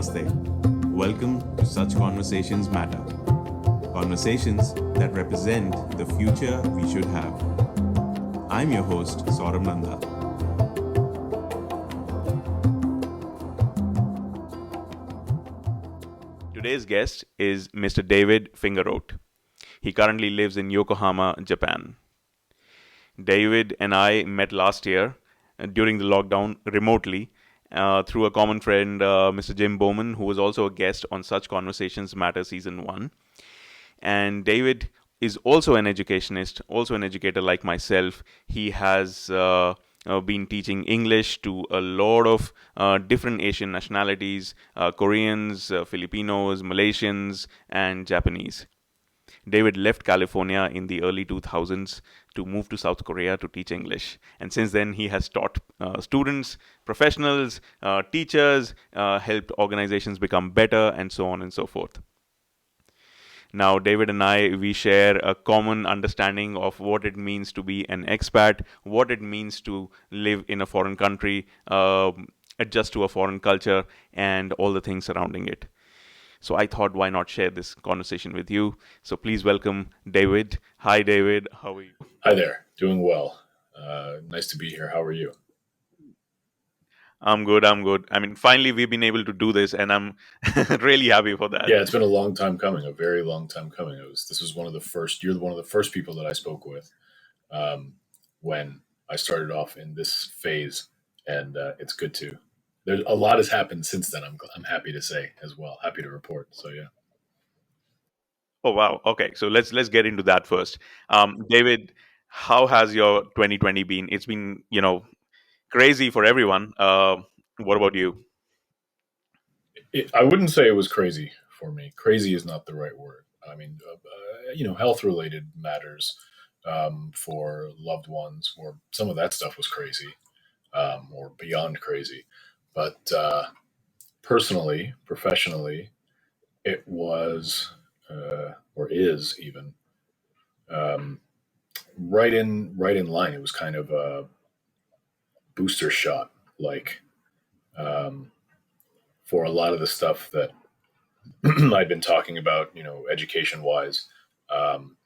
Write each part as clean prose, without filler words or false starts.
Namaste. Welcome to Such Conversations Matter. Conversations that represent the future we should have. I'm your host, Saurabh Nanda. Today's guest is Mr. David Fingerote. He currently lives in Yokohama, Japan. David and I met last year during the lockdown remotely through a common friend, Mr. Jim Bowman, who was also a guest on Such Conversations Matter Season 1. And David is also an educationist, also an educator like myself. He has been teaching English to a lot of different Asian nationalities, Koreans, Filipinos, Malaysians, and Japanese. David left California in the early 2000s to move to South Korea to teach English. And since then, he has taught students, professionals, teachers, helped organizations become better, and so on and so forth. Now, David and we share a common understanding of what it means to be an expat, what it means to live in a foreign country, adjust to a foreign culture, and all the things surrounding it. So I thought, why not share this conversation with you? So please welcome David. Hi, David. How are you? Hi there. Doing well. Nice to be here. How are you? I'm good. I mean, finally, we've been able to do this, and I'm really happy for that. Yeah, it's been a long time coming, a very long time coming. This was one of the first, you're one of the first people that I spoke with when I started off in this phase. And it's good to, there's a lot has happened since then. I'm happy to say as well, happy to report. So yeah. Oh, wow. Okay, so let's get into that first. David, how has your 2020 been? It's been, crazy for everyone. What about you? I wouldn't say it was crazy for me. Crazy is not the right word. I mean, health related matters for loved ones, or some of that stuff was crazy. Or beyond crazy. But personally, professionally, it was or is even um, right in line. It was kind of a booster shot, like um, for a lot of the stuff that I'd been talking about, education wise. Um,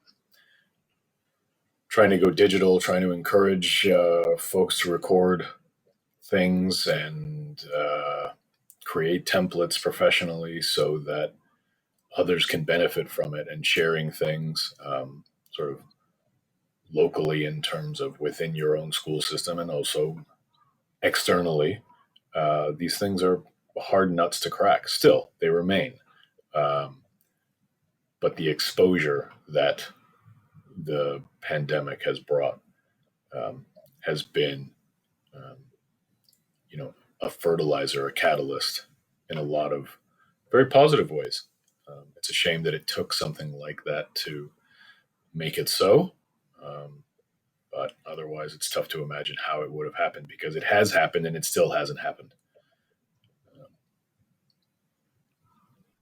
Trying to go digital, trying to encourage folks to record things and create templates professionally so that others can benefit from it, and sharing things sort of locally in terms of within your own school system and also externally. These things are hard nuts to crack. Still, they remain. Um, but the exposure that the pandemic has brought has been, um, a fertilizer, a catalyst in a lot of very positive ways. It's a shame that it took something like that to make it so. Um, but otherwise, it's tough to imagine how it would have happened, because it has happened and it still hasn't happened.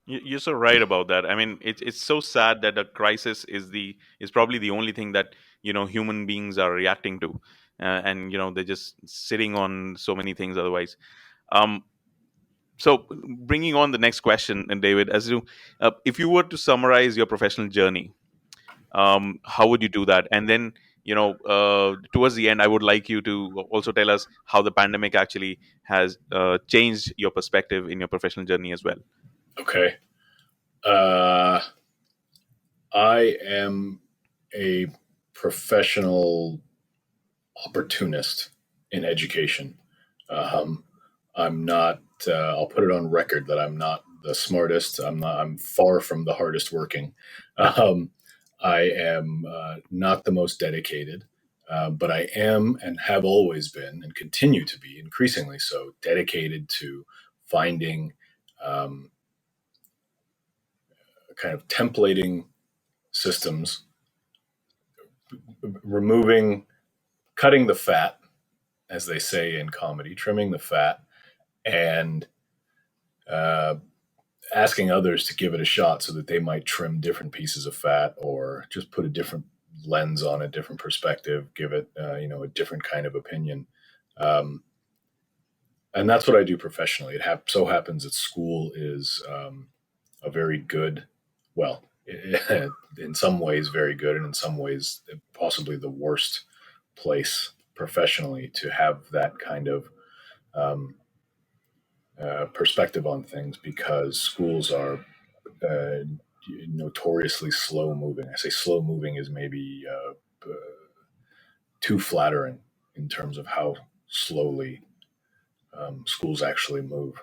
You're so right about that. I mean, it's so sad that a crisis is probably the only thing that human beings are reacting to, and they're just sitting on so many things otherwise. Um, so bringing on the next question, and David, if you were to summarize your professional journey, how would you do that? And then towards the end, I would like you to also tell us how the pandemic actually has changed your perspective in your professional journey as well. Okay. Uh, I am a professional opportunist in education. Um, I'm not. I'll put it on record that I'm not the smartest. I'm not. I'm far from the hardest working. Um, I am not the most dedicated, but I am and have always been and continue to be increasingly so dedicated to finding um, kind of templating systems, removing, cutting the fat, as they say in comedy, trimming the fat, and uh, asking others to give it a shot so that they might trim different pieces of fat or just put a different lens on a different perspective, give it a different kind of opinion. Um, And that's what I do professionally. It so happens that school is a very good, well, in some ways very good, and in some ways possibly the worst place professionally to have that kind of um, perspective on things, because schools are uh, notoriously slow moving. I say slow moving is maybe too flattering in terms of how slowly schools actually move.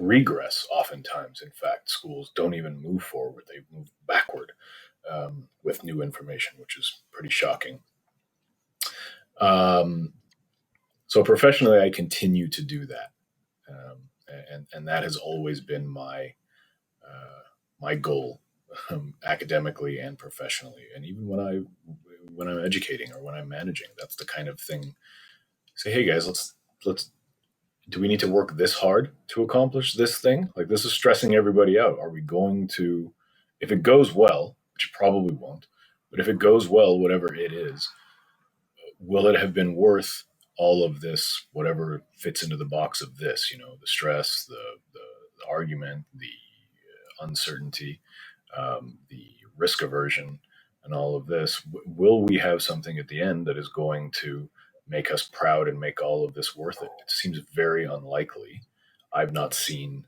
Regress, oftentimes, in fact, schools don't even move forward, they move backward with new information, which is pretty shocking. Um, so professionally, I continue to do that. And that has always been my goal, academically and professionally. And even when I'm educating or when I'm managing, that's the kind of thing. Say, hey guys, let's do we need to work this hard to accomplish this thing? Like, this is stressing everybody out. Are we going to, if it goes well, which it probably won't, but if it goes well, whatever it is, will it have been worth all of this, whatever fits into the box of this, the stress, the argument, the uncertainty, the risk aversion, and all of this? Will we have something at the end that is going to make us proud and make all of this worth it? It seems very unlikely. I've not seen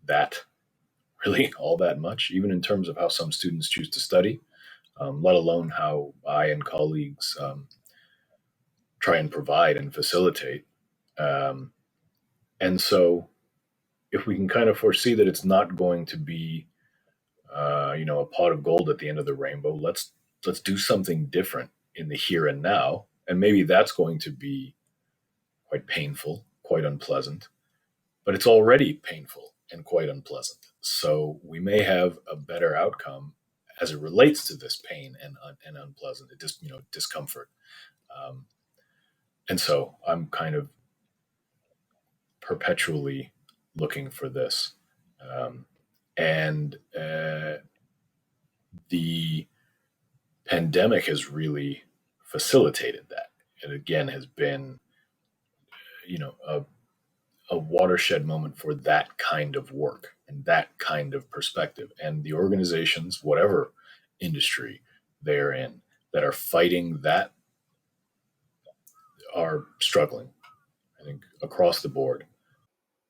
that really all that much, even in terms of how some students choose to study, let alone how I and colleagues try and provide and facilitate. Um, and so, if we can kind of foresee that it's not going to be, a pot of gold at the end of the rainbow, let's do something different in the here and now, and maybe that's going to be quite painful, quite unpleasant, but it's already painful and quite unpleasant. So we may have a better outcome as it relates to this pain and unpleasant, just discomfort. Um, and so I'm kind of perpetually looking for this. Um, and the pandemic has really facilitated that. It again has been, a watershed moment for that kind of work and that kind of perspective. And the organizations, whatever industry they're in, that are fighting that are struggling, I think, across the board.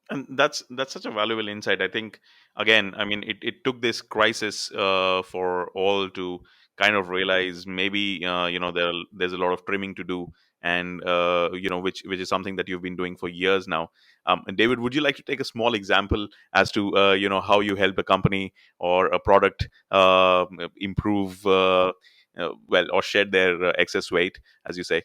And that's such a valuable insight. I think, again, I mean, it took this crisis for all to kind of realize maybe there's a lot of trimming to do, and which is something that you've been doing for years now. And David, would you like to take a small example as to how you help a company or a product improve or shed their excess weight, as you say?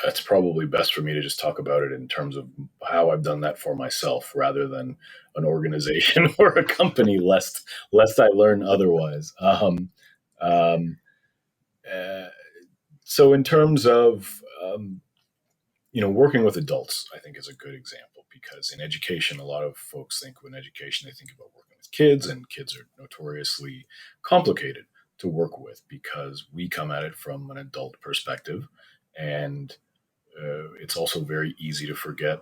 It's probably best for me to just talk about it in terms of how I've done that for myself rather than an organization or a company, lest I learn otherwise. Um, uh, so in terms of working with adults, I think is a good example, because in education, a lot of folks think when education, they think about working with kids, and kids are notoriously complicated to work with because we come at it from an adult perspective, and it's also very easy to forget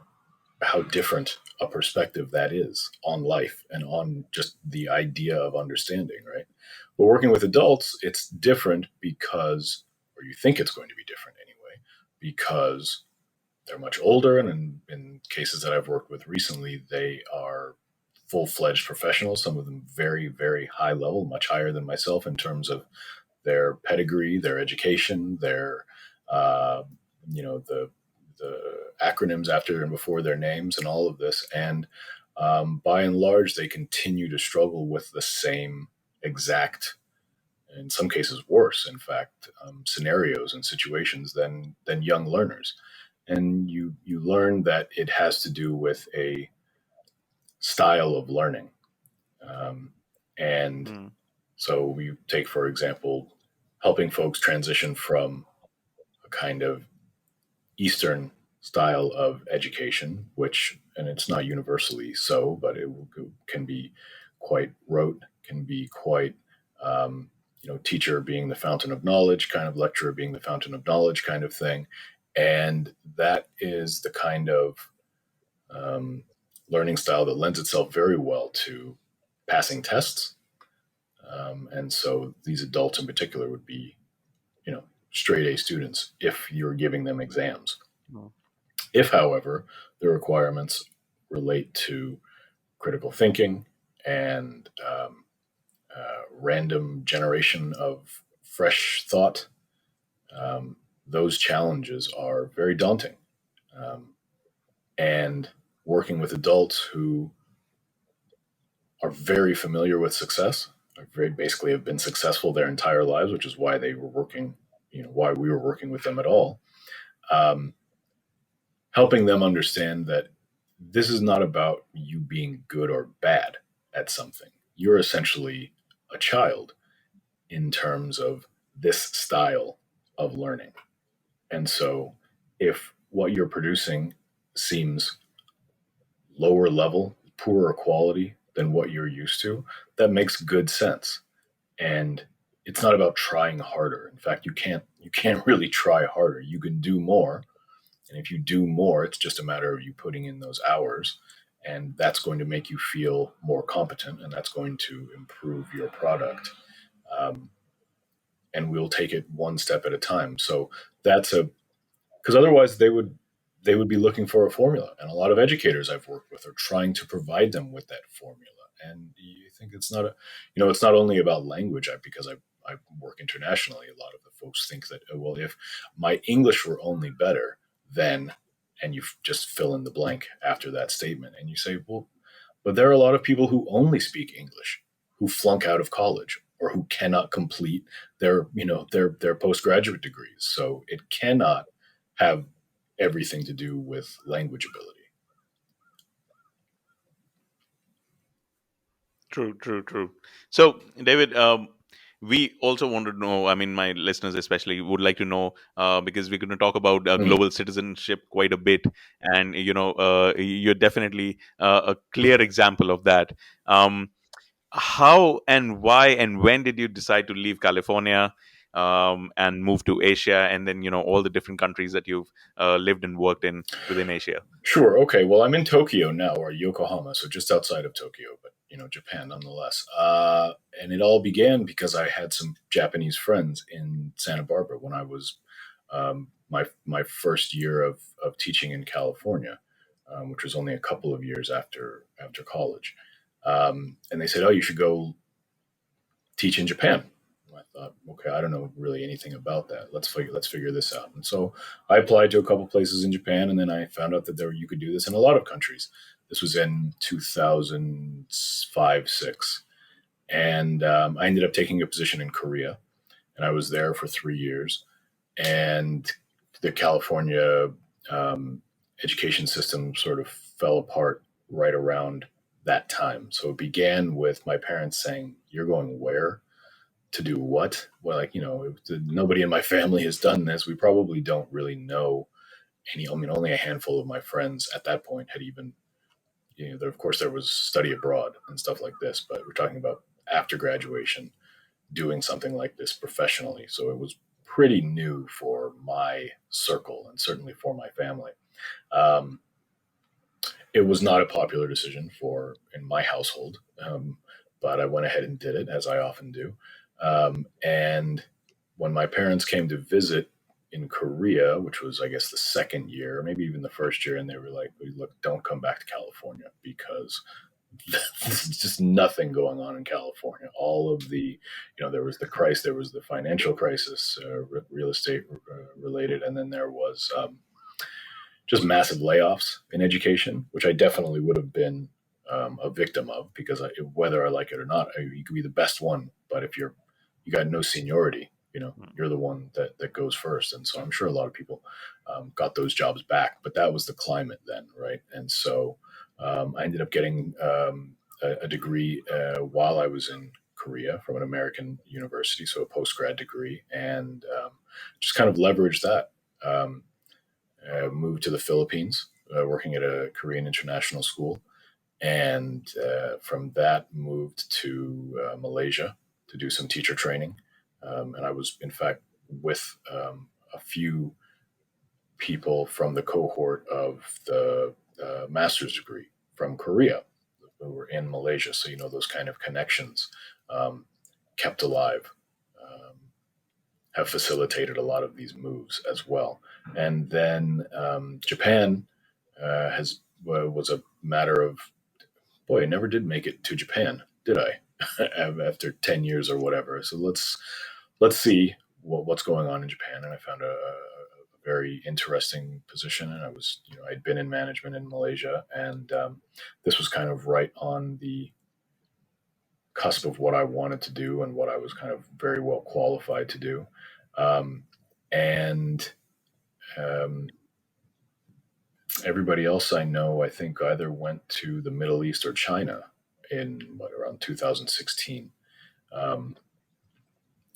how different a perspective that is on life and on just the idea of understanding, right? But working with adults, it's different because, or you think it's going to be different anyway, because they're much older, and in cases that I've worked with recently, they are full-fledged professionals, some of them very, very high level, much higher than myself in terms of their pedigree, their education, their uh, the acronyms after and before their names, and all of this. And by and large, they continue to struggle with the same exact, in some cases worse, in fact, scenarios and situations than young learners. And you learn that it has to do with a style of learning. Um, and Mm, so we take, for example, helping folks transition from a kind of Eastern style of education, which, and it's not universally so, but it can be quite rote, can be quite, teacher being the fountain of knowledge, kind of lecturer being the fountain of knowledge kind of thing. And that is the kind of um, learning style that lends itself very well to passing tests. And so these adults in particular would be, straight A students if you're giving them exams. Mm. If, however, the requirements relate to critical thinking and random generation of fresh thought, um, those challenges are very daunting. Um, and working with adults who are very familiar with success, are very basically have been successful their entire lives, which is why they were working, why we were working with them at all. Um, Helping them understand that this is not about you being good or bad at something. You're essentially a child in terms of this style of learning. And so if what you're producing seems lower level, poorer quality than what you're used to, that makes good sense. And it's not about trying harder. In fact, you can't really try harder. You can do more. And if you do more, it's just a matter of you putting in those hours. And that's going to make you feel more competent and that's going to improve your product. Um, and we'll take it one step at a time. So that's a because otherwise they would be looking for a formula, and a lot of educators I've worked with are trying to provide them with that formula. And you think it's not it's not only about language. Because I work internationally, a lot of the folks think that, oh, well, if my English were only better, then, and you just fill in the blank after that statement, and you say, well, but there are a lot of people who only speak English, who flunk out of college or who cannot complete their postgraduate degrees. So it cannot have everything to do with language ability. True, true, true. So, David, we also want to know. I mean, my listeners especially would like to know because we're going to talk about Mm, global citizenship quite a bit, and you're definitely a clear example of that. Um, how and why and when did you decide to leave California and move to Asia, and then all the different countries that you've lived and worked in within Asia? sure. Okay. Well, I'm in Tokyo now, or Yokohama, so just outside of Tokyo, but Japan nonetheless. And it all began because I had some Japanese friends in Santa Barbara when I was my first year of teaching in California, which was only a couple of years after college. And they said, "Oh, you should go teach in Japan." I thought, okay, I don't know really anything about that. Let's figure this out. And so I applied to a couple places in Japan, and then I found out that you could do this in a lot of countries. This was in 2005, six, and I ended up taking a position in Korea, and I was there for 3 years. And the California um, education system sort of fell apart right around that time. So it began with my parents saying, "You're going where? To do what?" Well, nobody in my family has done this. We probably don't really know any. I mean, only a handful of my friends at that point had even, of course, there was study abroad and stuff like this, but we're talking about after graduation doing something like this professionally. So it was pretty new for my circle and certainly for my family. Um, it was not a popular decision in my household, but I went ahead and did it, as I often do. And when my parents came to visit in Korea, which was, I guess, the second year, maybe even the first year, and they were like, "Look, don't come back to California because there's just nothing going on in California. All of there was the crisis, there was the financial crisis, real estate related, and then there was just massive layoffs in education, which I definitely would have been a victim of because whether I like it or not, you could be the best one, but if you got no seniority, you're the one that goes first. And so I'm sure a lot of people got those jobs back, but that was the climate then, right? And so I ended up getting a degree while I was in Korea from an American university, so a post grad degree, and just kind of leveraged that. Um, Moved to the Philippines, working at a Korean international school, and from that moved to Malaysia to do some teacher training. And I was, in fact, with a few people from the cohort of the master's degree from Korea, who were in Malaysia. So, those kind of connections um, kept alive have facilitated a lot of these moves as well. And then Japan has was a matter of, boy, I never did make it to Japan, did I? After 10 years or whatever. So let's see what's going on in Japan. And I found a very interesting position. And I'd been in management in Malaysia, and this was kind of right on the cusp of what I wanted to do and what I was kind of very well qualified to do. And um, everybody else I know, I think, either went to the Middle East or China in around 2016. Um,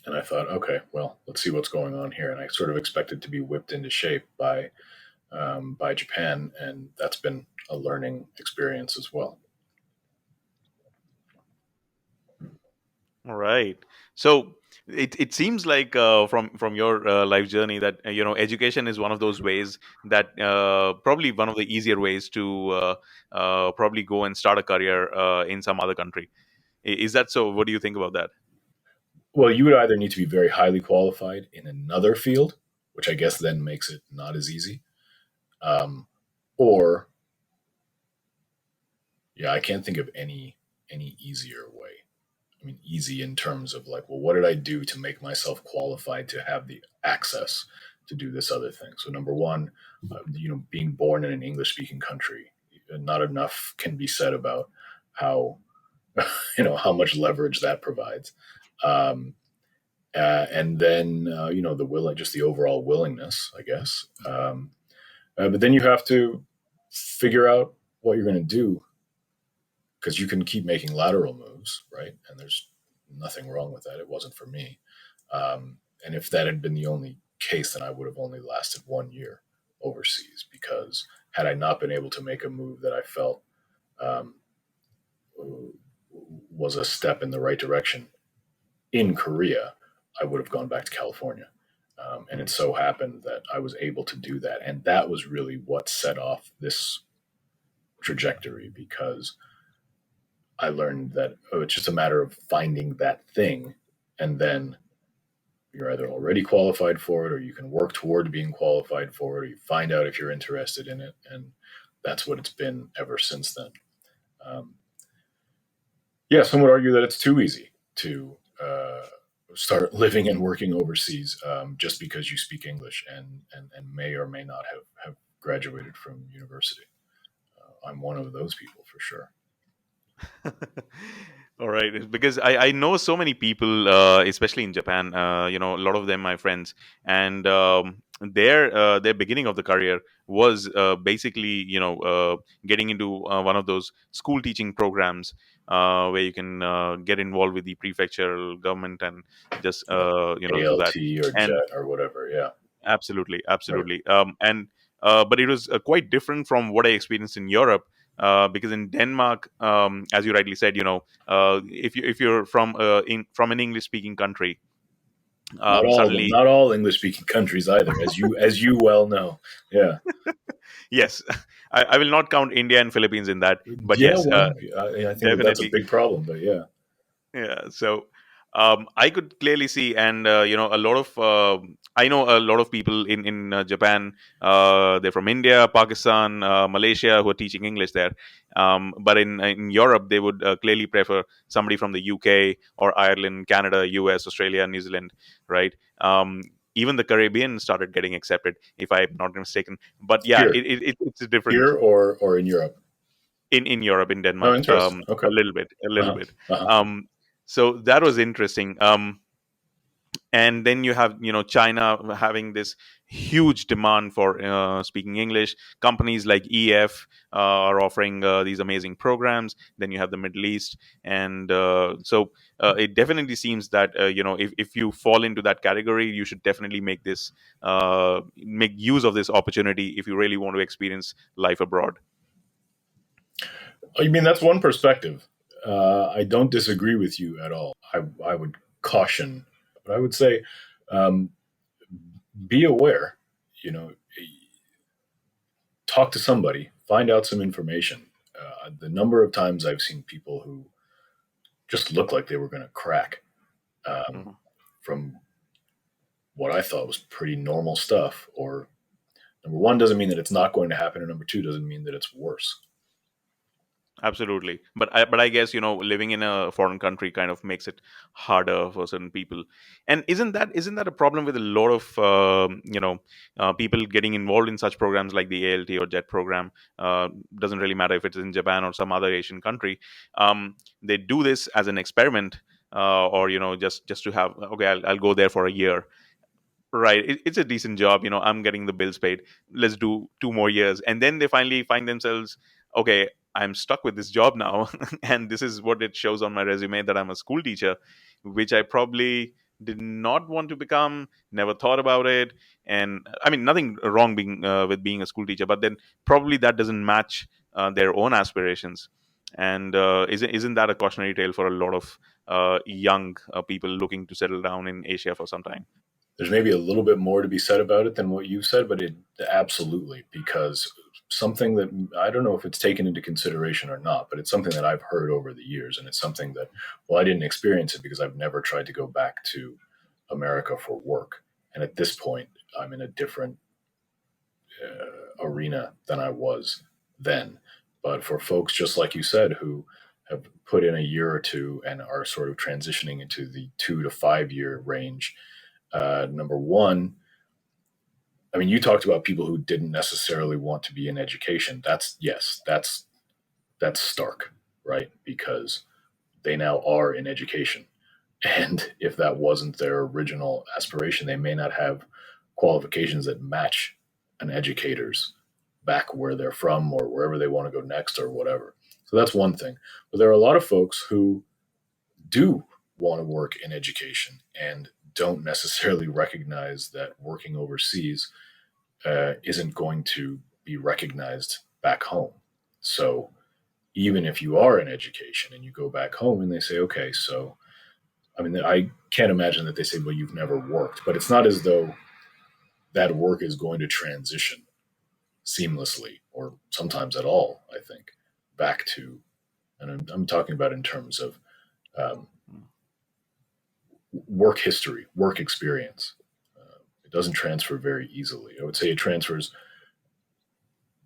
and I thought, okay, well, let's see what's going on here. And I sort of expected to be whipped into shape by Japan, and that's been a learning experience as well. All right. So it seems like from your life journey that education is one of those ways that probably one of the easier ways to probably go and start a career in some other country. Is that so? What do you think about that? Well, you would either need to be very highly qualified in another field, which I guess then makes it not as easy, um, or yeah, I can't think of any easier way. I mean, easy in terms of like, well, what did I do to make myself qualified to have the access to do this other thing? So, number one, being born in an English-speaking country, not enough can be said about how how much leverage that provides. Um, and then the will, just the overall willingness, I guess. But then you have to figure out what you're going to do, because you can keep making lateral moves, right? And there's nothing wrong with that. It wasn't for me. And if that had been the only case, then I would have only lasted 1 year overseas, because had I not been able to make a move that I felt um, was a step in the right direction in Korea, I would have gone back to California. And it so happened that I was able to do that. And that was really what set off this trajectory, because I learned that it's just a matter of finding that thing, and then you're either already qualified for it, or you can work toward being qualified for it, or you find out if you're interested in it. And that's what it's been ever since then. Um, yeah, some would argue that it's too easy to start living and working overseas, just because you speak English and may or may not have graduated from university. I'm one of those people for sure. All right, it's because I know so many people, especially in Japan. A lot of them my friends, and their beginning of the career was basically getting into one of those school teaching programs where you can get involved with the prefectural government and just Yeah, do that. ALT or And JET or whatever. Yeah, absolutely, right. absolutely. And but it was quite different from what I experienced in Europe. Because in Denmark, as you rightly said, if you're from an English speaking country, suddenly, Not all English speaking countries either, as you well know. Yeah, yes, I will not count India and Philippines in that, but yeah. yes, Well, I think that's a definitely. big problem. But yeah, Yeah, so I could clearly see, and a lot of I know a lot of people in Japan. They're from India, Pakistan, Malaysia, who are teaching English there. But in Europe, they would clearly prefer somebody from the UK or Ireland, Canada, US, Australia, New Zealand, right? Even the Caribbean started getting accepted, if I'm not mistaken. But yeah, here, it's different here, or in Europe. in Europe, in Oh, Denmark, interesting. Okay. a Uh little huh. bit. Uh huh. Um, so that was interesting. And then you have China having this huge demand for speaking English. Companies like EF are offering these amazing programs. Then you have the Middle East, and it definitely seems that if you fall into that category, you should definitely make use of this opportunity if you really want to experience life abroad. I mean, that's one perspective. I don't disagree with you at all. I would caution, but I would say, um, be aware. You know, talk to somebody, find out some information. The number of times I've seen people who just look like they were going to crack um, Mhm. from what I thought was pretty normal stuff, or number one doesn't mean that it's not going to happen, and number two doesn't mean that it's worse. Absolutely, but I guess living in a foreign country kind of makes it harder for certain people. And isn't that a problem with a lot of people getting involved in such programs like the ALT or JET program? Doesn't really matter if it's in Japan or some other Asian country. They do this as an experiment, or just to have, okay, I'll go there for a year. Right. It's a decent job. I'm getting the bills paid. Let's do 2 more years. And then they finally find themselves, okay, I'm stuck with this job now. And this is what it shows on my resume, that I'm a school teacher, which I probably did not want to become, never thought about it. And I mean, nothing wrong with being a school teacher, but then probably that doesn't match their own aspirations. And isn't that a cautionary tale for a lot of young people looking to settle down in Asia for some time? There's maybe a little bit more to be said about it than what you said, but it absolutely, because something that I don't know if it's taken into consideration or not, but it's something that I've heard over the years, and it's something that, well, I didn't experience it because I've never tried to go back to America for work, and at this point, I'm in a different arena than I was then. But for folks just like you said, who have put in a year or two and are sort of transitioning into the 2 to 5 year range, number one, I mean, you talked about people who didn't necessarily want to be in education. That's yes, that's stark, right? Because they now are in education, and if that wasn't their original aspiration, they may not have qualifications that match an educator's back where they're from or wherever they want to go next or whatever. So that's one thing. But there are a lot of folks who do want to work in education and don't necessarily recognize that working overseas isn't going to be recognized back home. So even if you are in education and you go back home and they say, okay, so I mean, I can't imagine that they say, well, you've never worked, but it's not as though that work is going to transition seamlessly or sometimes at all, I think, back to, and I'm talking about in terms of um, work history, work experience. It doesn't transfer very easily. I would say it transfers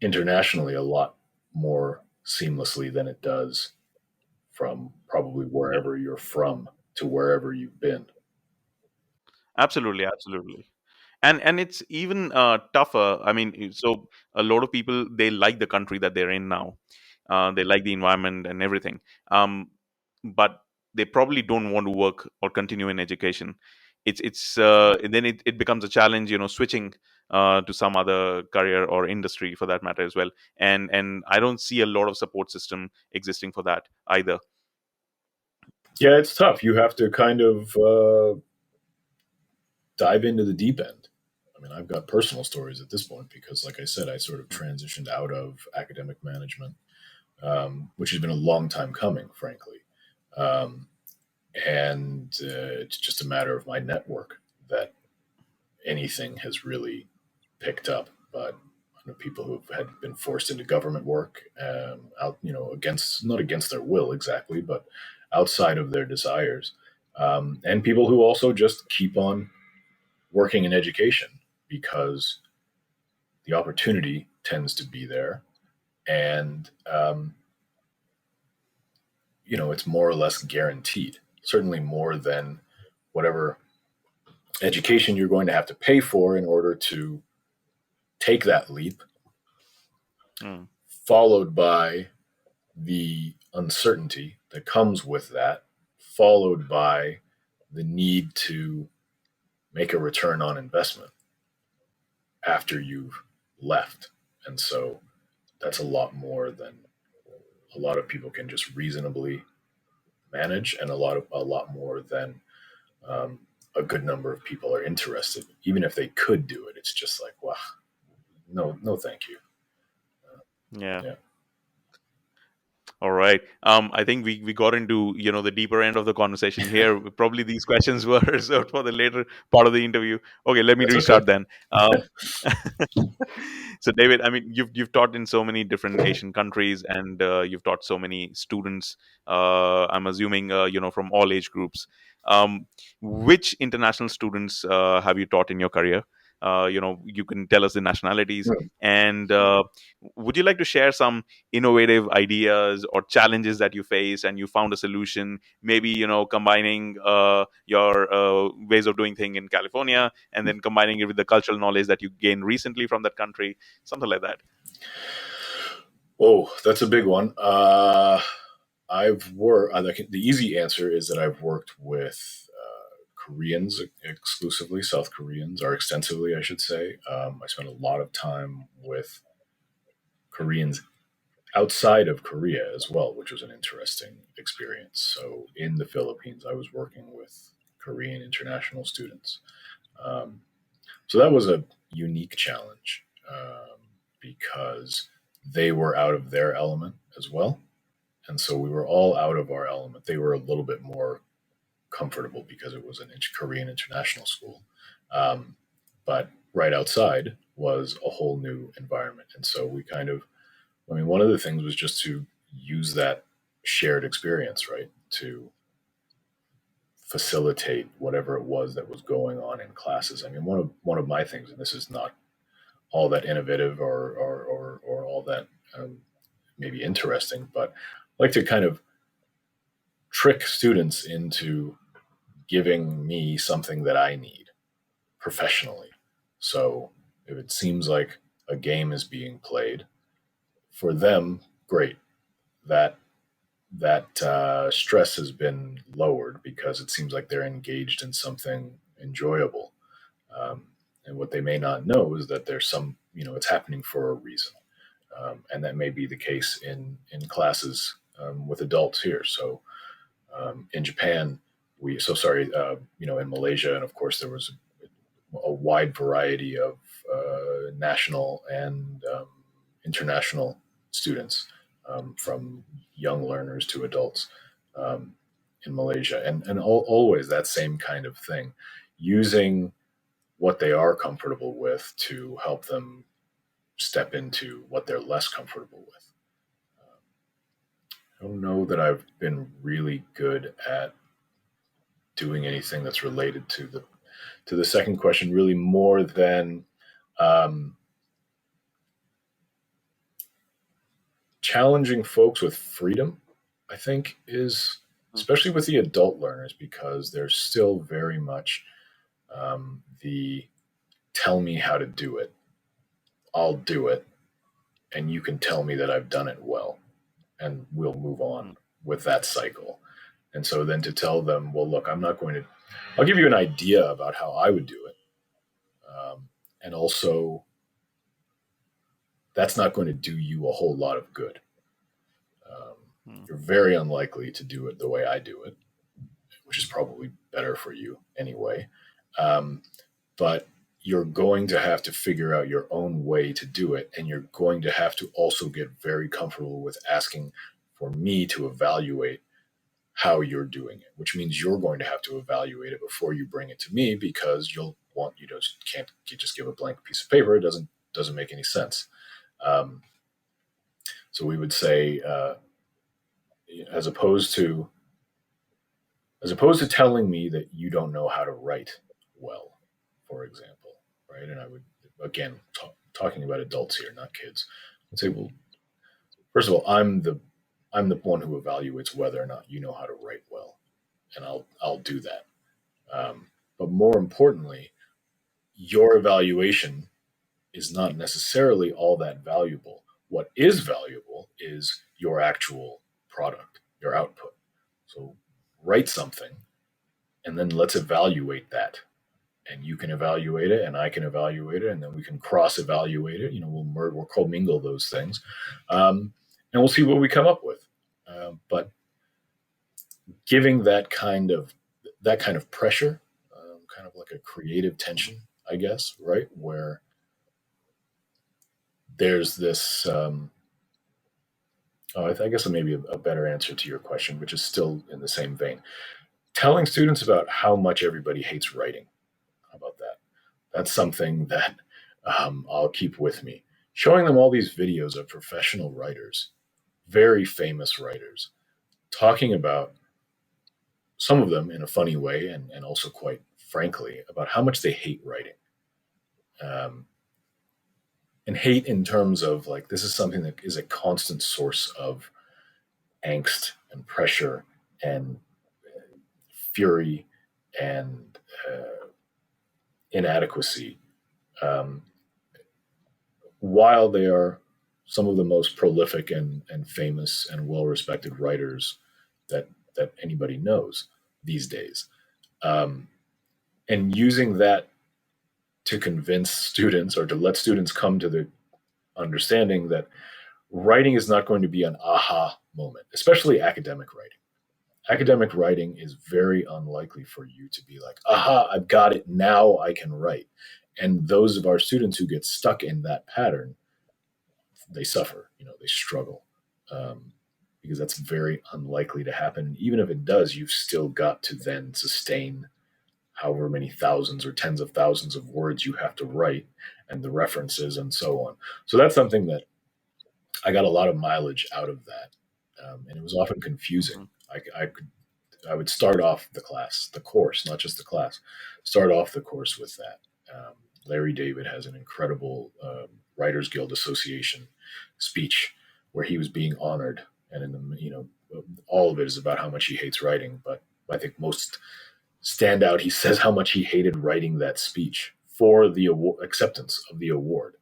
internationally a lot more seamlessly than it does from probably Yeah. wherever you're from to wherever you've been. Absolutely, absolutely. And it's even tougher. I mean, so a lot of people, they like the country that they're in now. They like the environment and everything. But they probably don't want to work or continue in education. It's then it becomes a challenge, switching to some other career or industry for that matter as well. And I don't see a lot of support system existing for that either. Yeah, it's tough. You have to kind of dive into the deep end. I mean, I've got personal stories at this point because, like I said, I sort of transitioned out of academic management, which has been a long time coming, frankly. Um, and it's just a matter of my network that anything has really picked up. But I know people who had been forced into government work, out, against not against their will exactly, but outside of their desires, and people who also just keep on working in education because the opportunity tends to be there, and it's more or less guaranteed. Certainly more than whatever education you're going to have to pay for in order to take that leap, Mm. followed by the uncertainty that comes with that, followed by the need to make a return on investment after you've left. And so that's a lot more than a lot of people can just reasonably manage, and a lot more than um, a good number of people are interested. Even if they could do it, it's just like, wow, no, no, thank you. Yeah. Yeah. All right. I think we got into the deeper end of the conversation here. Probably these questions were reserved for the later part of the interview. Okay, let me That's okay. restart then. So, David, I mean, you've taught in so many different Asian countries, and you've taught so many students. I'm assuming from all age groups. Which international students have you taught in your career? You can tell us the nationalities, Hmm. and would you like to share some innovative ideas or challenges that you face and you found a solution, maybe combining your ways of doing thing in California and then combining it with the cultural knowledge that you gained recently from that country, something like that. Oh, that's a big one. I've worked. The easy answer is that I've worked with Koreans exclusively, South Koreans, or extensively, I should say. I spent a lot of time with Koreans outside of Korea as well, which was an interesting experience. So in the Philippines, I was working with Korean international students. Um, so that was a unique challenge because they were out of their element as well. And so we were all out of our element. They were a little bit more comfortable because it was an Korean international school. Um, but right outside was a whole new environment. And so we kind of, I mean, one of the things was just to use that shared experience, right, to facilitate whatever it was that was going on in classes. I mean, one of my things, and this is not all that innovative or all that maybe interesting, but I like to kind of trick students into giving me something that I need professionally. So if it seems like a game is being played for them, great. That stress has been lowered because it seems like they're engaged in something enjoyable. Um, and what they may not know is that there's some, it's happening for a reason. And that may be the case in classes with adults here. So in Japan, in Malaysia, and of course there was a wide variety of national and international students, from young learners to adults um, in Malaysia, and always that same kind of thing, using what they are comfortable with to help them step into what they're less comfortable with. I don't know that I've been really good at doing anything that's related to the second question, really more than um, challenging folks with freedom. I think is especially with the adult learners because they're still very much the tell me how to do it, I'll do it, and you can tell me that I've done it well, and we'll move on with that cycle. And so then to tell them, well, look, I'm not going to, I'll give you an idea about how I would do it. And also, that's not going to do you a whole lot of good. You're very unlikely to do it the way I do it, which is probably better for you anyway. Um, but you're going to have to figure out your own way to do it. And you're going to have to also get very comfortable with asking for me to evaluate how you're doing it, which means you're going to have to evaluate it before you bring it to me because you just can't you just give a blank piece of paper. It doesn't make any sense. Um, so we would say, as opposed to telling me that you don't know how to write well, for example, right? And I would again talking about adults here, not kids. I'd say, well, first of all, I'm the one who evaluates whether or not you know how to write well, and I'll do that. But more importantly, your evaluation is not necessarily all that valuable. What is valuable is your actual product, your output. So write something and then let's evaluate that. And you can evaluate it and I can evaluate it and then we can cross evaluate it. We'll commingle those things. And we'll see what we come up with. But giving that kind of pressure, kind of like a creative tension, I guess, right? Where there's this I guess maybe a better answer to your question, which is still in the same vein. Telling students about how much everybody hates writing. How about that? That's something that I'll keep with me. Showing them all these videos of professional writers, very famous writers, talking about some of them in a funny way and also quite frankly about how much they hate writing. Um, and hate in terms of like, this is something that is a constant source of angst and pressure and fury and inadequacy, um, while they are some of the most prolific and famous and well respected writers that anybody knows these days. Um, and using that to convince students or to let students come to the understanding that writing is not going to be an aha moment, especially academic writing. Academic writing is very unlikely for you to be like, aha, I've got it. Now I can write. And those of our students who get stuck in that pattern, they suffer, they struggle, because that's very unlikely to happen. Even if it does, you've still got to then sustain however many thousands or tens of thousands of words you have to write and the references and so on. So that's something that I got a lot of mileage out of that. And it was often confusing. Mhm. I would start off the course, not just the class, start off the course with that. Larry David has an incredible Writers Guild Association speech where he was being honored, and in the all of it is about how much he hates writing. But I think most standout, he says how much he hated writing that speech for the acceptance of the award.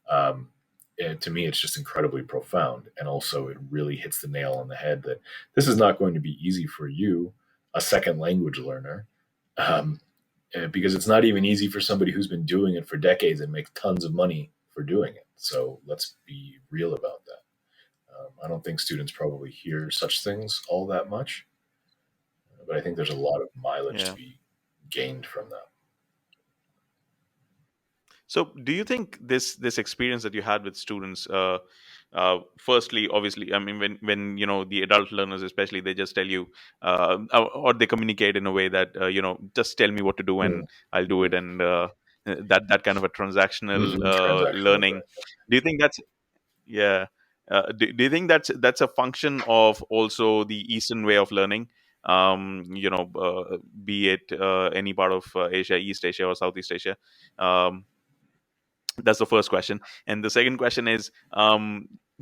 Um, and to me, it's just incredibly profound. And also, it really hits the nail on the head that this is not going to be easy for you, a second language learner, um, because it's not even easy for somebody who's been doing it for decades and makes tons of money for doing it. So let's be real about that. I don't think students probably hear such things all that much, but I think there's a lot of mileage to Yeah. be gained from that. So, do you think this experience that you had with students, firstly, obviously, I mean, when the adult learners, especially, they just tell you, or they communicate in a way that just tell me what to do Mm, and I'll do it, and that kind of a transactional transactional, learning. right? Do you think that's yeah? Do you think that's a function of also the Eastern way of learning? Be it any part of Asia, East Asia, or Southeast Asia. Um, that's the first question. And the second question is,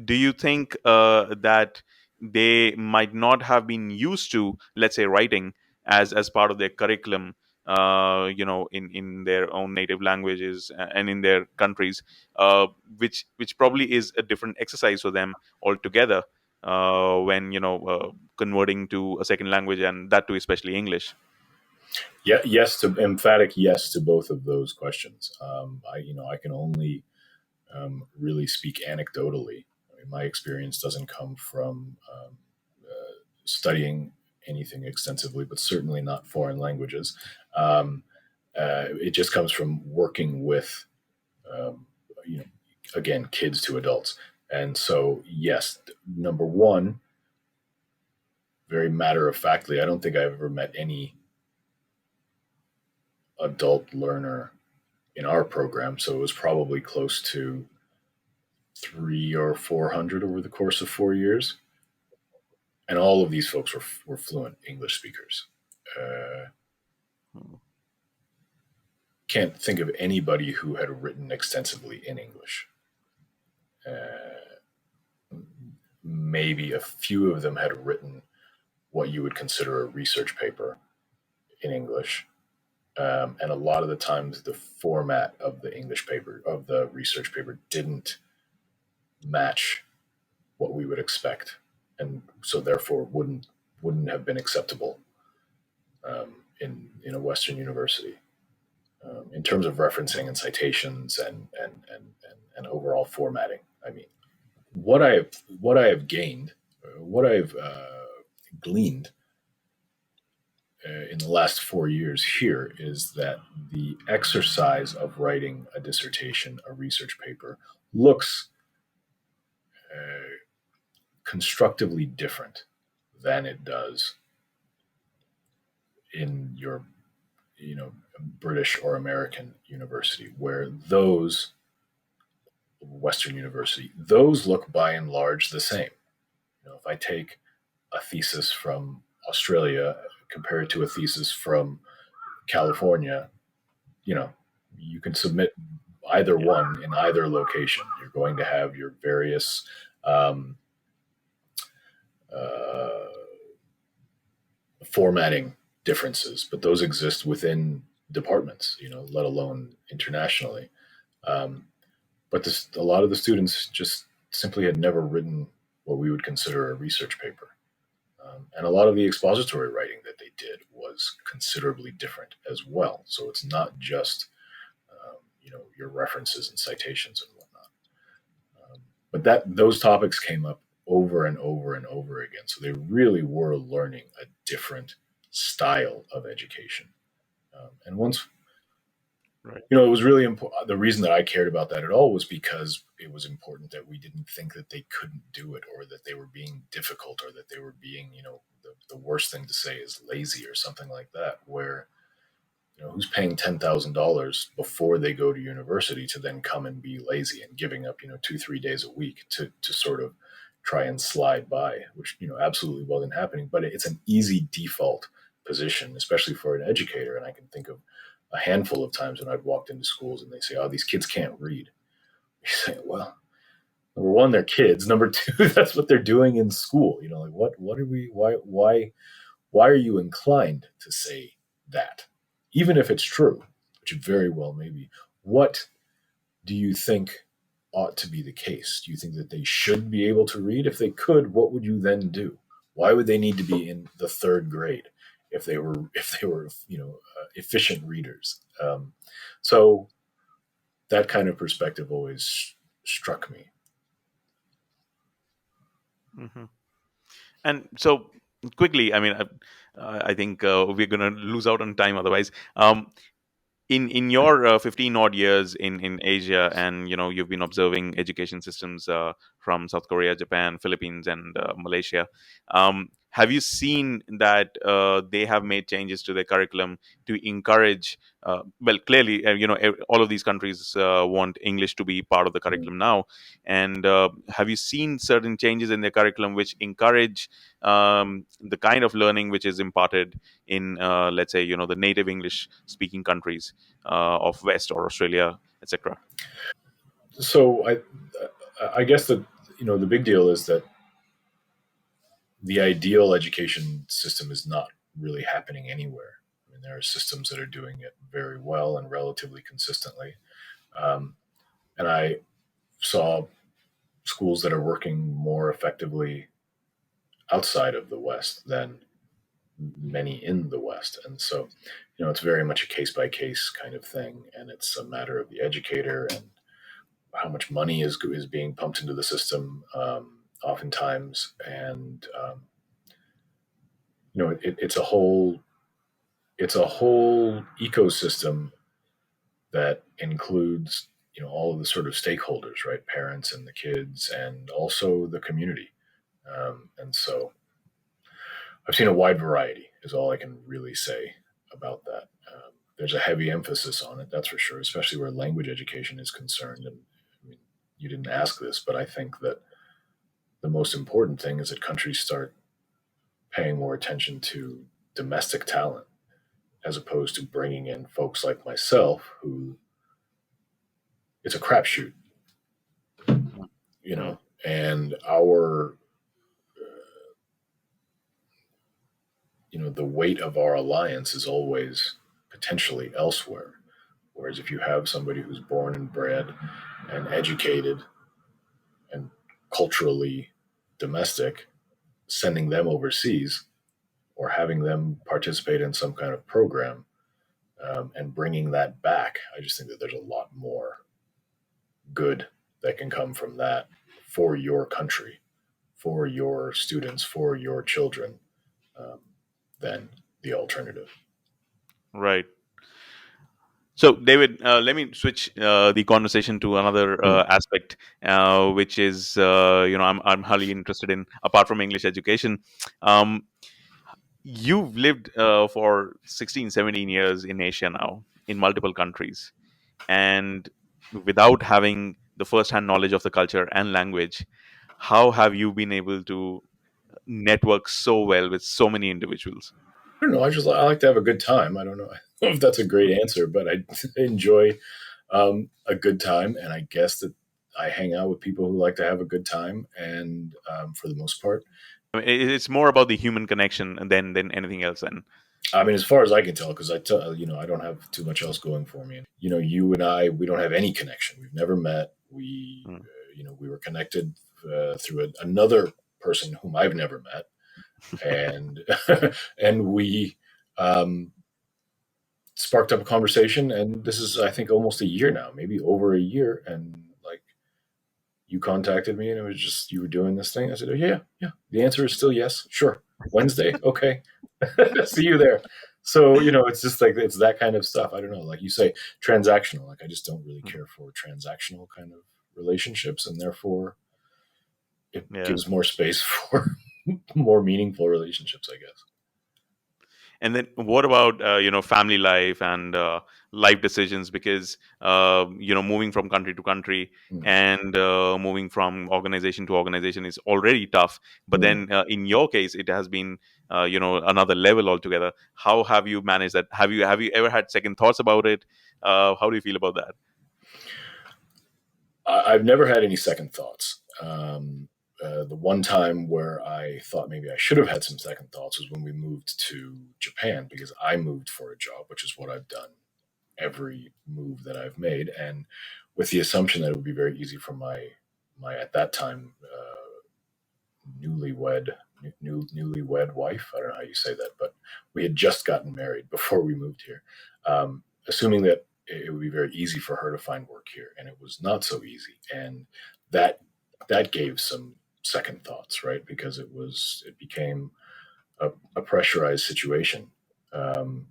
do you think that they might not have been used to, let's say, writing as part of their curriculum, in their own native languages and in their countries, which probably is a different exercise for them altogether, when converting to a second language, and that too especially English. Yeah, yes to emphatic yes to both of those questions. I can only really speak anecdotally. I mean, my experience doesn't come from studying anything extensively, but certainly not foreign languages. Um, it just comes from working with, um, you know, again, kids to adults. And so, yes, number one, very matter of factly, I don't think I've ever met any adult learner in our program. So it was probably close to three or 400 over the course of 4 years. And all of these folks were fluent English speakers. Uh, can't think of anybody who had written extensively in English. Uh, maybe a few of them had written what you would consider a research paper in English. And a lot of the times, the format of the English paper, of the research paper, didn't match what we would expect, and so therefore wouldn't have been acceptable in a Western university, in terms of referencing and citations and overall formatting. I mean, what I have gained, what I've gleaned in the last 4 years here is that the exercise of writing a dissertation, a research paper, looks uh, constructively different than it does in your, British or American university, where those Western university, those look by and large the same. If I take a thesis from Australia, compare it to a thesis from California, you know, you can submit either Yeah. one in either location. You're going to have your various um, uh, formatting differences, but those exist within departments, let alone internationally. Um, but a lot of the students just simply had never written what we would consider a research paper. And a lot of the expository writing that they did was considerably different as well. So it's not just your references and citations and whatnot. But those topics came up over and over and over again. So they really were learning a different style of education. And once Right. it was really important. The reason that I cared about that at all was because it was important that we didn't think that they couldn't do it, or that they were being difficult, or that they were being, the worst thing to say is lazy or something like that, where, who's paying $10,000 before they go to university to then come and be lazy and giving up, 2, 3 days a week to sort of try and slide by, which, absolutely wasn't happening. But it's an easy default position, especially for an educator. And I can think of a handful of times when I've walked into schools and they say, "Oh, these kids can't read." You say, "Well, number one, they're kids. Number two, that's what they're doing in school." Like what are we? Why are you inclined to say that, even if it's true, which it very well may be? What do you think ought to be the case? Do you think that they should be able to read? If they could, what would you then do? Why would they need to be in the third grade if they were efficient readers? So that kind of perspective always struck me. Hmm. And so quickly, I mean, I think we're going to lose out on time otherwise. In your 15 odd years in Asia, and you've been observing education systems from South Korea, Japan, Philippines, and Malaysia. Have you seen that they have made changes to their curriculum to encourage? Well, clearly, all of these countries want English to be part of the curriculum now. And have you seen certain changes in their curriculum which encourage the kind of learning which is imparted in, let's say, the native English speaking countries of West or Australia, etc.? So I guess that the big deal is that the ideal education system is not really happening anywhere. I mean, there are systems that are doing it very well and relatively consistently. Um, and I saw schools that are working more effectively outside of the West than many in the West. And so, it's very much a case by case kind of thing. And it's a matter of the educator and how much money is being pumped into the system, oftentimes. And, it's a whole ecosystem that includes all of the sort of stakeholders, right? Parents and the kids, and also the community. And so I've seen a wide variety, is all I can really say about that. There's a heavy emphasis on it, that's for sure, especially where language education is concerned. And I mean, you didn't ask this, but I think that the most important thing is that countries start paying more attention to domestic talent, as opposed to bringing in folks like myself, who, it's a crapshoot, Mm-hmm. and our, the weight of our alliance is always potentially elsewhere. Whereas if you have somebody who's born and bred and educated and culturally domestic, sending them overseas or having them participate in some kind of program, and bringing that back, I just think that there's a lot more good that can come from that for your country, for your students, for your children, um, than the alternative. Right. So, David, let me switch the conversation to another Hmm. aspect, which is, I'm highly interested in, apart from English education. Um, you've lived for 16, 17 years in Asia now, in multiple countries, and without having the first-hand knowledge of the culture and language, how have you been able to network so well with so many individuals? I don't know. I like to have a good time. I don't know, I don't know if that's a great answer, but I enjoy a good time, and I guess that I hang out with people who like to have a good time, and for the most part, I mean, it's more about the human connection than anything else. And I mean, as far as I can tell, because I don't have too much else going for me. You and I, we don't have any connection. We've never met. mm, We were connected through another person whom I've never met, and and we um, sparked up a conversation. And this is, I think, almost a year now, maybe over a year. And like, you contacted me, and it was just, you were doing this thing. I said, oh, yeah, yeah. The answer is still yes. Sure. Wednesday. Okay. See you there. So, it's just like, it's that kind of stuff. I don't know. Like you say, transactional. Like, I just don't really mm, care for transactional kind of relationships. And therefore, it yeah. gives more space for more meaningful relationships, I guess. And then what about family life and life decisions? Because moving from country to country Mm. and moving from organization to organization is already tough. But Mm. then in your case, it has been another level altogether. How have you managed that? Have you ever had second thoughts about it? How do you feel about that? I've never had any second thoughts. The one time where I thought maybe I should have had some second thoughts was when we moved to Japan, because I moved for a job, which is what I've done every move that I've made, and with the assumption that it would be very easy for my at that time newlywed newlywed wife. I don't know how you say that, but we had just gotten married before we moved here, assuming that it would be very easy for her to find work here, and it was not so easy, and that that gave some second thoughts, right? Because it became a pressurized situation. Um,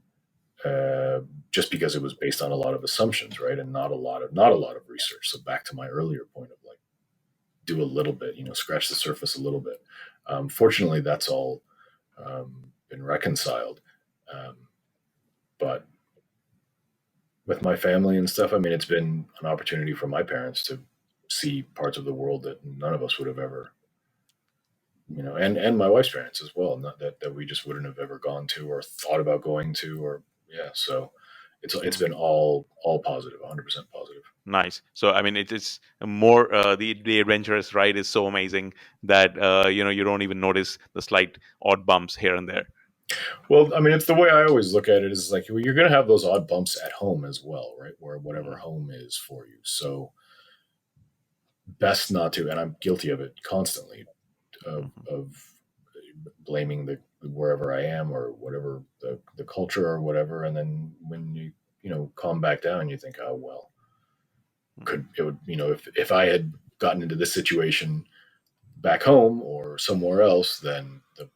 uh, just because it was based on a lot of assumptions, right, and not a lot of research. So back to my earlier point of like, do a little bit, scratch the surface a little bit. Fortunately, that's all been reconciled. Um, but with my family and stuff, I mean, it's been an opportunity for my parents to see parts of the world that none of us would have ever, and my wife's parents as well, not that we just wouldn't have ever gone to or thought about going to, or yeah. So it's been all positive, 100% positive. Nice. So, I mean, it's more the adventurous ride is so amazing that you don't even notice the slight odd bumps here and there. Well, I mean, it's the way I always look at it, is like, well, you're going to have those odd bumps at home as well, right? Where whatever Mhm, home is for you. So best not to, and I'm guilty of it constantly, mhm, of blaming the wherever I am or whatever the culture or whatever. And then when you calm back down, you think, oh, well, mhm. could it would, if I had gotten into this situation back home or somewhere else, then the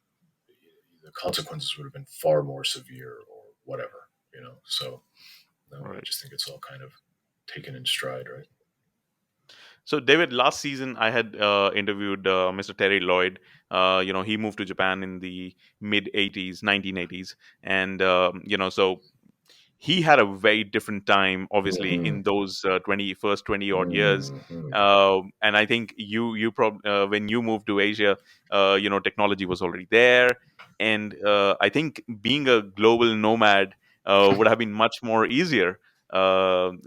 consequences would have been far more severe or whatever. So no, All I right. just think it's all kind of taken in stride, right? So, David, last season I had interviewed Mr. Terry Lloyd. He moved to Japan in the mid '80s, 1980s, and so he had a very different time, obviously, Mm-hmm. in those 20 odd years. Mm-hmm. And I think when you moved to Asia, technology was already there, and I think being a global nomad would have been much more easier. Do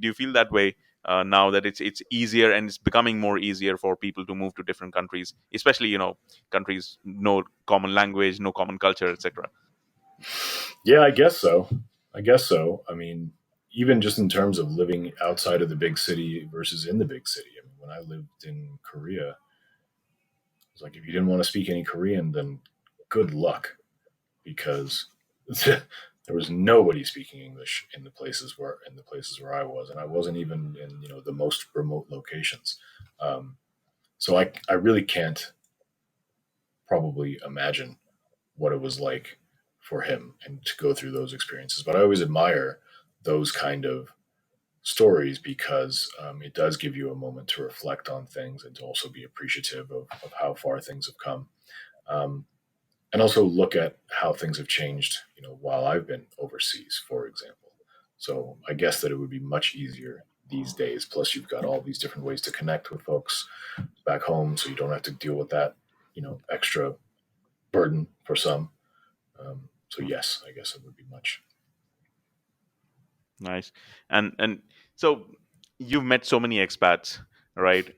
you feel that way now that it's easier and it's becoming more easier for people to move to different countries, especially countries no common language, no common culture, etc. Yeah, I guess so. I guess so. I mean, even just in terms of living outside of the big city versus in the big city. I mean, when I lived in Korea, it's like, if you didn't want to speak any Korean, then good luck, because there was nobody speaking English in the places where I was, and I wasn't even in the most remote locations. Um, so I really can't probably imagine what it was like for him and to go through those experiences. But I always admire those kind of stories, because it does give you a moment to reflect on things and to also be appreciative of how far things have come. Um, and also look at how things have changed, while I've been overseas, for example. So I guess that it would be much easier these days. Plus, you've got all these different ways to connect with folks back home, so you don't have to deal with that, extra burden for some. So yes, I guess it would be much. Nice. And so you've met so many expats, right?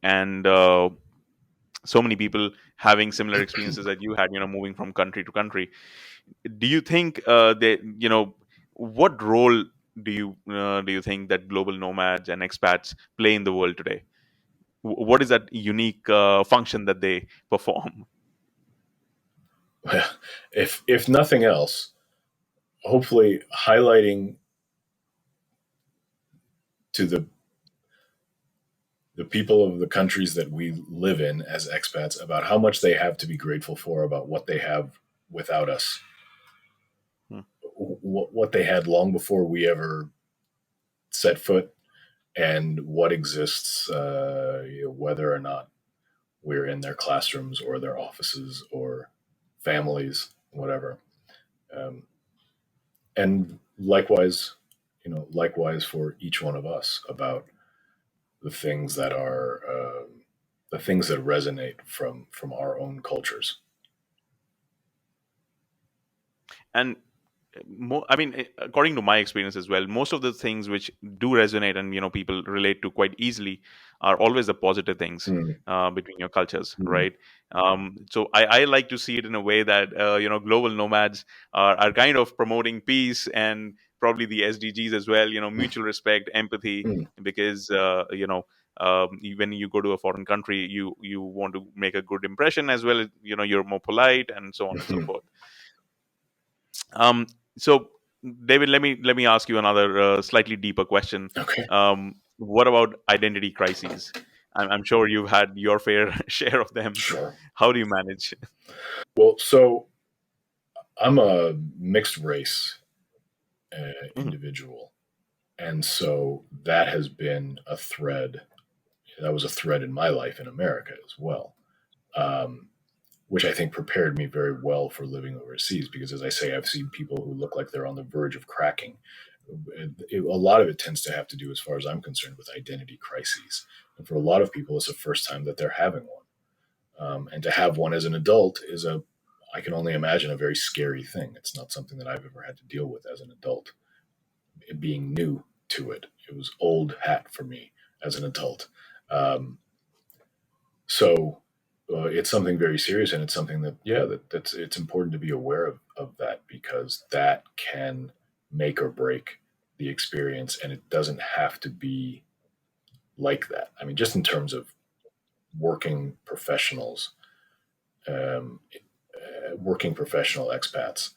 And so many people having similar experiences that you had, moving from country to country. Do you think what role do you think that global nomads and expats play in the world today? What is that unique function that they perform? If nothing else, hopefully highlighting to the people of the countries that we live in as expats about how much they have to be grateful for, about what they have without us, Hmm. what they had long before we ever set foot, and what exists, whether or not we're in their classrooms or their offices or families, whatever. Um, and likewise for each one of us, about the things that are the things that resonate from our own cultures. And I mean, according to my experience as well, most of the things which do resonate and people relate to quite easily are always the positive things Mm, between your cultures, mm, right? So I like to see it in a way that global nomads are kind of promoting peace and probably the SDGs as well. Mutual respect, empathy, mm, because when you go to a foreign country, you want to make a good impression as well. You're more polite and so on and so mm. forth. Um, so, David, let me ask you another slightly deeper question. Okay, What about identity crises? I'm sure you've had your fair share of them. sure. How do you manage? Well, so I'm a mixed race Mhm. individual, and so that has been a thread. That was a thread in my life in America as well. Um, which I think prepared me very well for living overseas. Because, as I say, I've seen people who look like they're on the verge of cracking. A lot of it tends to have to do, as far as I'm concerned, with identity crises. And for a lot of people, it's the first time that they're having one. And to have one as an adult I can only imagine, a very scary thing. It's not something that I've ever had to deal with as an adult. It being new to it, it was old hat for me as an adult. Um, so it's something very serious, and it's something that, yeah, that's it's important to be aware of that, because that can make or break the experience, and it doesn't have to be like that. I mean, just in terms of working professionals, um, working professional expats,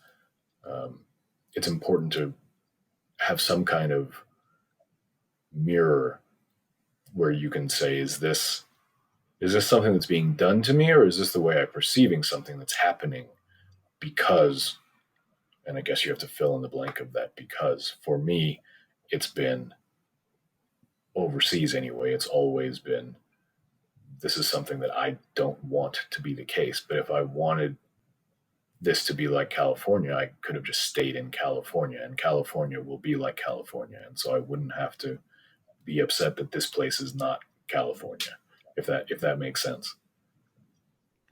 um, it's important to have some kind of mirror where you can say, is this something that's being done to me, or is this the way I'm perceiving something that's happening because, and I guess you have to fill in the blank of that because. For me, it's been overseas anyway. It's always been, this is something that I don't want to be the case. But if I wanted this to be like California, I could have just stayed in California, and California will be like California. And so I wouldn't have to be upset that this place is not California, if that makes sense.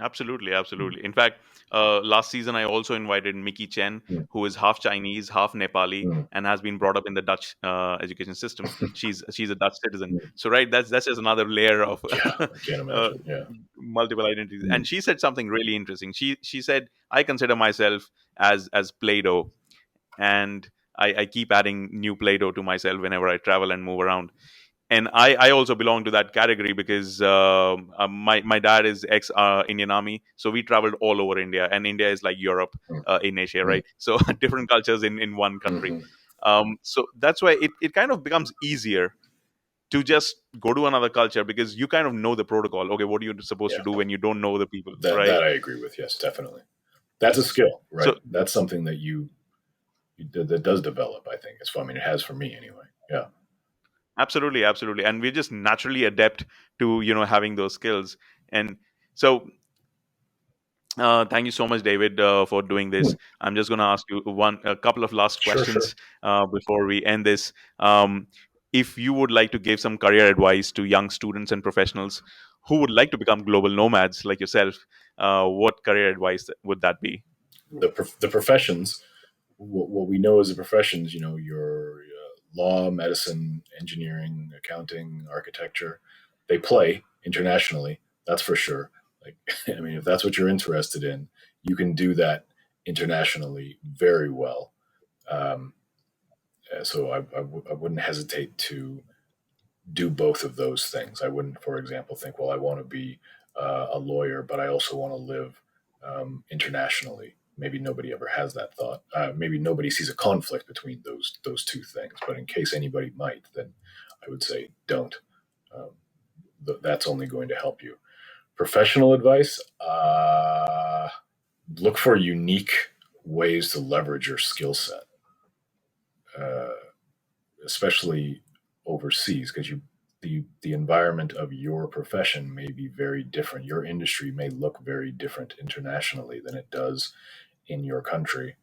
Absolutely, Mm, absolutely. In fact, last season I also invited Mickey Chen, mm, who is half Chinese, half Nepali, mm. and has been brought up in the Dutch education system. She's a Dutch citizen. Mm. So right, that's just another layer of Yeah, I can't uh, imagine. Yeah. multiple identities. Mm, And she said something really interesting. She said, "I consider myself as Play-Doh, and I keep adding new Play-Doh to myself whenever I travel and move around." And I also belong to that category because my dad is ex Indian Army, so we traveled all over India, and India is like Europe mm, in Asia, mm, right? So different cultures in one country. mhm. So that's why it kind of becomes easier to just go to another culture because you kind of know the protocol. Okay, what are you supposed Yeah, to do when you don't know the people, that right? that I agree with. Yes, definitely. That's a skill, So right? That's something that that does develop. I think it's. I mean, it has for me anyway. Yeah. Absolutely, absolutely, and we just naturally adapt to having those skills. And so, thank you so much, David, for doing this. I'm just going to ask you a couple of last Sure, sure. questions before we end this. If you would like to give some career advice to young students and professionals who would like to become global nomads like yourself, what career advice would that be? The professions, what we know as the professions, your law, medicine, engineering, accounting, architecture, they play internationally. That's for sure. Like, I mean, if that's what you're interested in, you can do that internationally very well. Um, so I wouldn't hesitate to do both of those things. I wouldn't, for example, think, well, I want to be a lawyer, but I also want to live internationally. Maybe nobody ever has that thought. Maybe nobody sees a conflict between those two things. But in case anybody might, then I would say don't. Um, that's only going to help you. Professional advice: look for unique ways to leverage your skill set. Uh, Especially overseas, because the environment of your profession may be very different. Your industry may look very different internationally than it does in your country,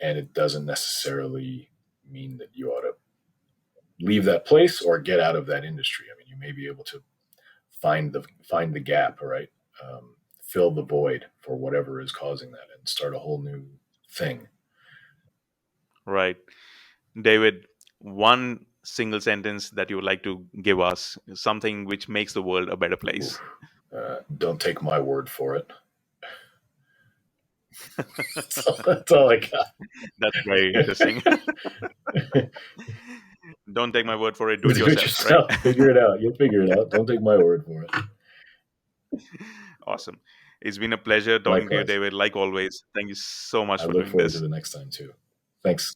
and it doesn't necessarily mean that you ought to leave that place or get out of that industry. I mean, you may be able to find the gap, right? Fill the void for whatever is causing that, and start a whole new thing. Right. David, one single sentence that you would like to give us, something which makes the world a better Oof. place. Don't take my word for it. That's all I got. That's very interesting. Don't take my word for it, do it Do it yourself, right? yourself. Figure it out. You'll figure it out. Don't take my word for it. Awesome. It's been a pleasure talking to you, Likewise. David, like always. Thank you so much I for look doing forward to this. the next time too. Thanks.